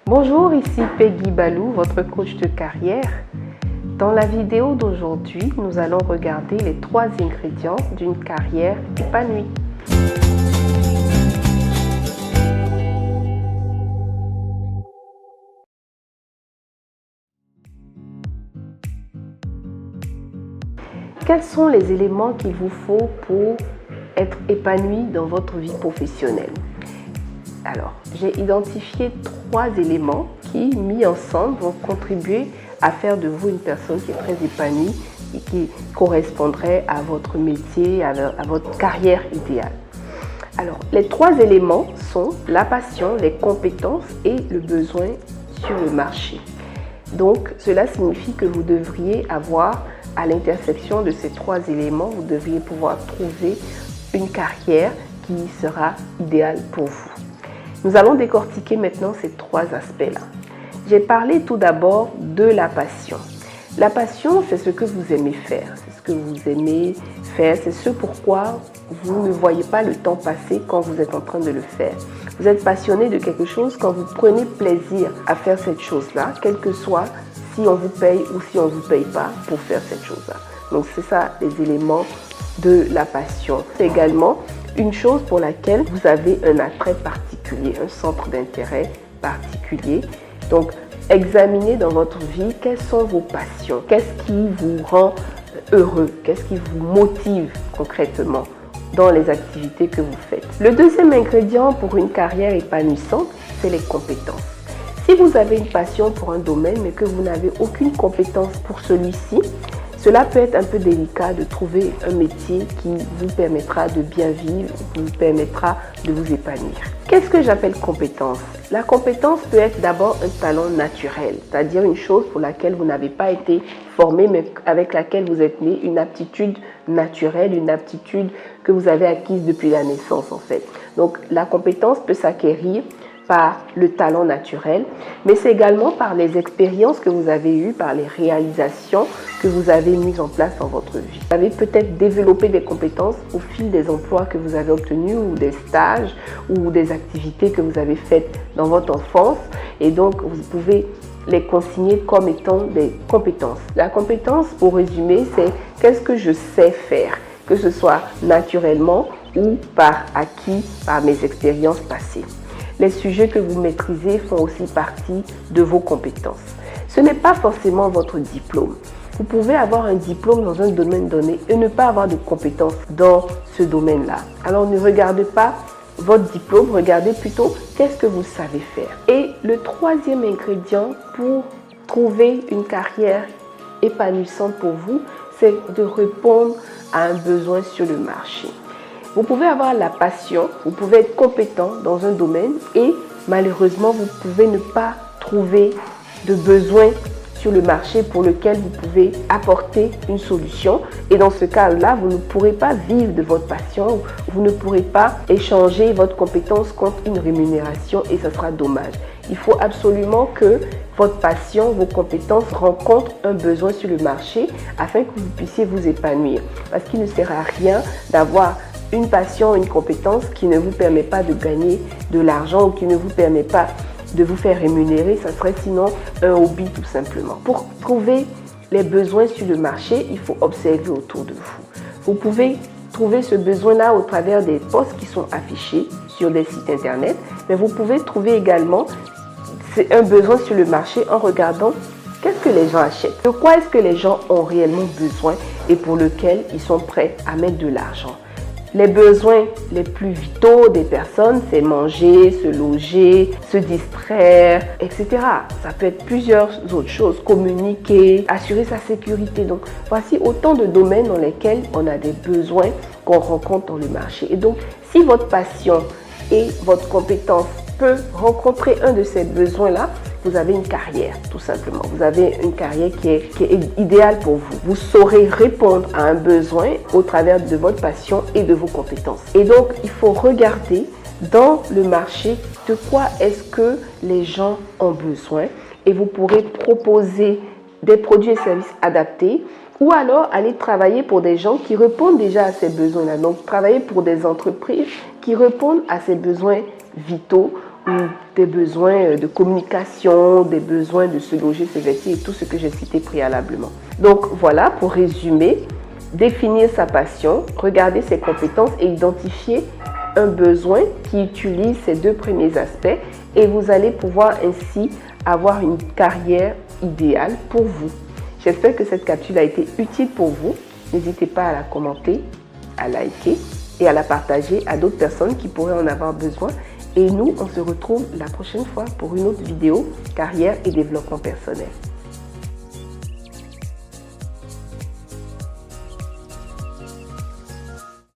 Bonjour, ici Peggy Balou, votre coach de carrière. Dans la vidéo d'aujourd'hui, nous allons regarder les 3 ingrédients d'une carrière épanouie. Quels sont les éléments qu'il vous faut pour être épanoui dans votre vie professionnelle? Alors, j'ai identifié 3 éléments qui, mis ensemble, vont contribuer à faire de vous une personne qui est très épanouie et qui correspondrait à votre métier, à votre carrière idéale. Alors, les 3 éléments sont la passion, les compétences et le besoin sur le marché. Donc, cela signifie que vous devriez avoir, à l'intersection de ces 3 éléments, vous devriez pouvoir trouver une carrière qui sera idéale pour vous. Nous allons décortiquer maintenant ces 3 aspects-là. J'ai parlé tout d'abord de la passion. La passion, c'est ce que vous aimez faire, c'est ce que vous aimez faire, c'est ce pourquoi vous ne voyez pas le temps passer quand vous êtes en train de le faire. Vous êtes passionné de quelque chose quand vous prenez plaisir à faire cette chose-là, quel que soit si on vous paye ou si on ne vous paye pas pour faire cette chose-là. Donc c'est ça les éléments de la passion. C'est également une chose pour laquelle vous avez un attrait particulier, un centre d'intérêt particulier. Donc, examinez dans votre vie quelles sont vos passions, qu'est-ce qui vous rend heureux, qu'est-ce qui vous motive concrètement dans les activités que vous faites. Le deuxième ingrédient pour une carrière épanouissante, c'est les compétences. Si vous avez une passion pour un domaine mais que vous n'avez aucune compétence pour celui-ci, cela peut être un peu délicat de trouver un métier qui vous permettra de bien vivre, qui vous permettra de vous épanouir. Qu'est-ce que j'appelle compétence? La compétence peut être d'abord un talent naturel, c'est-à-dire une chose pour laquelle vous n'avez pas été formé, mais avec laquelle vous êtes né, une aptitude naturelle, une aptitude que vous avez acquise depuis la naissance en fait. Donc la compétence peut s'acquérir par le talent naturel, mais c'est également par les expériences que vous avez eues, par les réalisations que vous avez mises en place dans votre vie. Vous avez peut-être développé des compétences au fil des emplois que vous avez obtenus ou des stages ou des activités que vous avez faites dans votre enfance et donc vous pouvez les consigner comme étant des compétences. La compétence, pour résumer, c'est qu'est-ce que je sais faire, que ce soit naturellement ou par acquis, par mes expériences passées. Les sujets que vous maîtrisez font aussi partie de vos compétences. Ce n'est pas forcément votre diplôme. Vous pouvez avoir un diplôme dans un domaine donné et ne pas avoir de compétences dans ce domaine-là. Alors ne regardez pas votre diplôme, regardez plutôt qu'est-ce que vous savez faire. Et le 3e ingrédient pour trouver une carrière épanouissante pour vous, c'est de répondre à un besoin sur le marché. Vous pouvez avoir la passion, vous pouvez être compétent dans un domaine et malheureusement, vous pouvez ne pas trouver de besoin sur le marché pour lequel vous pouvez apporter une solution. Et dans ce cas-là, vous ne pourrez pas vivre de votre passion, vous ne pourrez pas échanger votre compétence contre une rémunération et ce sera dommage. Il faut absolument que votre passion, vos compétences rencontrent un besoin sur le marché afin que vous puissiez vous épanouir. Parce qu'il ne sert à rien d'avoir une passion, une compétence qui ne vous permet pas de gagner de l'argent ou qui ne vous permet pas de vous faire rémunérer, ça serait sinon un hobby tout simplement. Pour trouver les besoins sur le marché, il faut observer autour de vous. Vous pouvez trouver ce besoin-là au travers des posts qui sont affichés sur des sites internet, mais vous pouvez trouver également un besoin sur le marché en regardant qu'est-ce que les gens achètent, de quoi est-ce que les gens ont réellement besoin et pour lequel ils sont prêts à mettre de l'argent. Les besoins les plus vitaux des personnes, c'est manger, se loger, se distraire, etc. Ça peut être plusieurs autres choses, communiquer, assurer sa sécurité. Donc, voici autant de domaines dans lesquels on a des besoins qu'on rencontre dans le marché. Et donc, si votre passion et votre compétence peut rencontrer un de ces besoins-là, vous avez une carrière, tout simplement. Vous avez une carrière qui est idéale pour vous. Vous saurez répondre à un besoin au travers de votre passion et de vos compétences. Et donc, il faut regarder dans le marché de quoi est-ce que les gens ont besoin et vous pourrez proposer des produits et services adaptés ou alors aller travailler pour des gens qui répondent déjà à ces besoins-là. Donc, travailler pour des entreprises qui répondent à ces besoins vitaux des besoins de communication, des besoins de se loger, se vêtir et tout ce que j'ai cité préalablement. Donc voilà, pour résumer, définir sa passion, regarder ses compétences et identifier un besoin qui utilise ces deux premiers aspects et vous allez pouvoir ainsi avoir une carrière idéale pour vous. J'espère que cette capsule a été utile pour vous. N'hésitez pas à la commenter, à liker et à la partager à d'autres personnes qui pourraient en avoir besoin. Et nous, on se retrouve la prochaine fois pour une autre vidéo carrière et développement personnel.